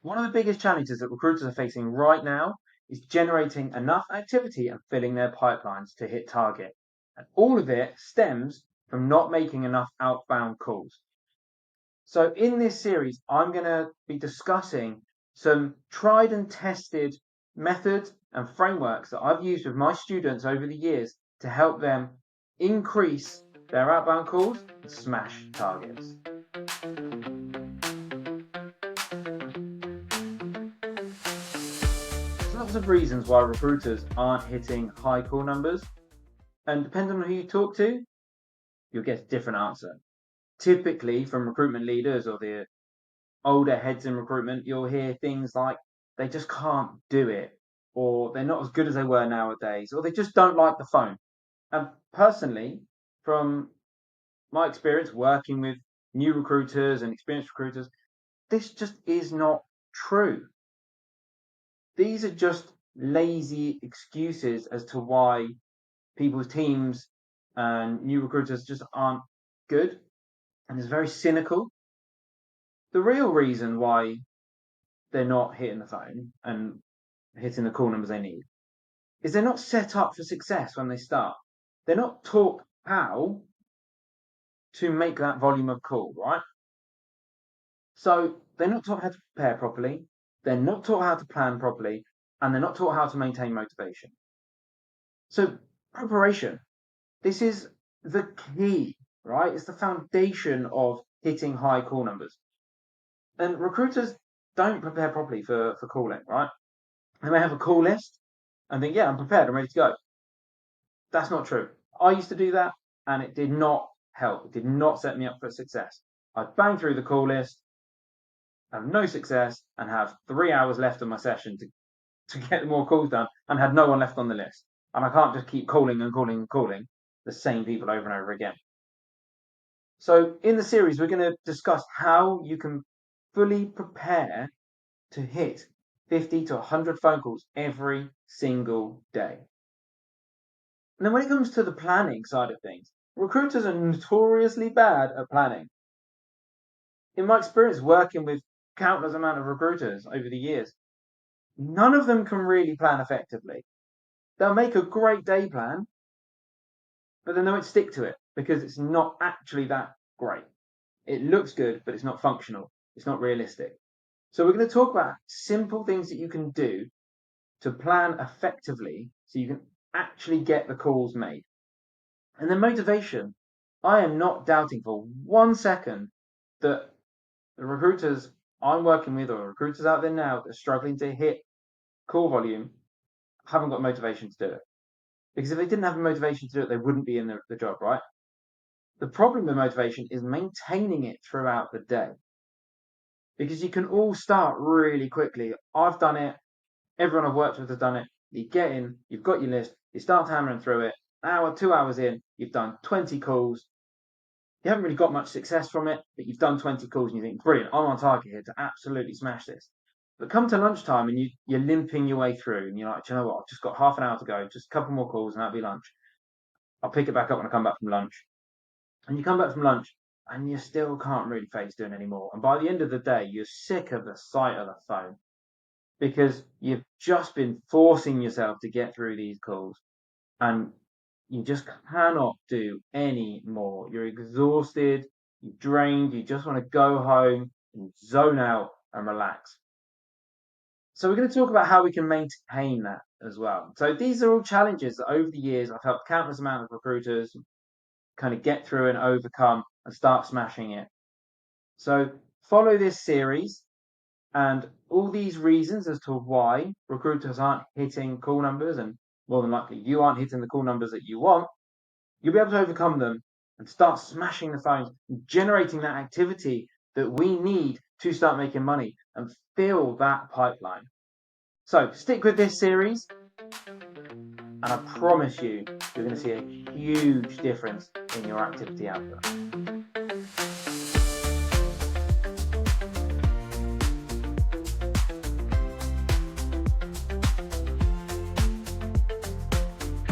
One of the biggest challenges that recruiters are facing right now is generating enough activity and filling their pipelines to hit target. And all of it stems from not making enough outbound calls. So in this series, I'm going to be discussing some tried and tested methods and frameworks that I've used with my students over the years to help them increase their outbound calls and smash targets. There's lots of reasons why recruiters aren't hitting high call numbers, and depending on who you talk to, you'll get a different answer. Typically, from recruitment leaders or the older heads in recruitment, you'll hear things like they just can't do it, or they're not as good as they were nowadays, or they just don't like the phone. And personally, from my experience working with new recruiters and experienced recruiters, this just is not true. These are just lazy excuses as to why people's teams and new recruiters just aren't good, and it's very cynical. The real reason why they're not hitting the phone and hitting the call numbers they need is they're not set up for success when they start. They're not taught how to make that volume of call, right? So they're not taught how to prepare properly, they're not taught how to plan properly, and they're not taught how to maintain motivation. So preparation, this is the key, right? It's the foundation of hitting high call numbers. And recruiters don't prepare properly for calling, right? They may have a call list and think, yeah, I'm prepared, I'm ready to go. That's not true. I used to do that and it did not help. It did not set me up for success. I'd bang through the call list, have no success, and have 3 hours left of my session to get more calls done and had no one left on the list. And I can't just keep calling and calling and calling the same people over and over again. So in the series, we're going to discuss how you can fully prepare to hit 50 to 100 phone calls every single day. And then when it comes to the planning side of things, recruiters are notoriously bad at planning. In my experience working with countless amount of recruiters over the years, none of them can really plan effectively. They'll make a great day plan, but then they won't stick to it because it's not actually that great. It looks good, but it's not functional. It's not realistic. So we're going to talk about simple things that you can do to plan effectively so you can actually get the calls made. And then motivation. I am not doubting for 1 second that the recruiters I'm working with or recruiters out there now that are struggling to hit call volume haven't got motivation to do it. Because if they didn't have the motivation to do it, they wouldn't be in the job, right? The problem with motivation is maintaining it throughout the day. Because you can all start really quickly. I've done it. Everyone I've worked with has done it. You get in, you've got your list, you start hammering through it. An hour, 2 hours in, you've done 20 calls. You haven't really got much success from it, but you've done 20 calls and you think, brilliant, I'm on target here to absolutely smash this. But come to lunchtime and you're limping your way through and you're like, do you know what, I've just got half an hour to go, just a couple more calls and that'll be lunch. I'll pick it back up when I come back from lunch. And you come back from lunch and you still can't really face doing any more. And by the end of the day, you're sick of the sight of the phone because you've just been forcing yourself to get through these calls and you just cannot do any more. You're exhausted, you're drained, you just want to go home and zone out and relax. So we're going to talk about how we can maintain that as well. So these are all challenges that over the years I've helped countless amount of recruiters kind of get through and overcome and start smashing it. So follow this series and all these reasons as to why recruiters aren't hitting call numbers, and more than likely you aren't hitting the call numbers that you want, you'll be able to overcome them and start smashing the phones, generating that activity that we need to start making money and fill that pipeline. So stick with this series and I promise you're going to see a huge difference in your activity output.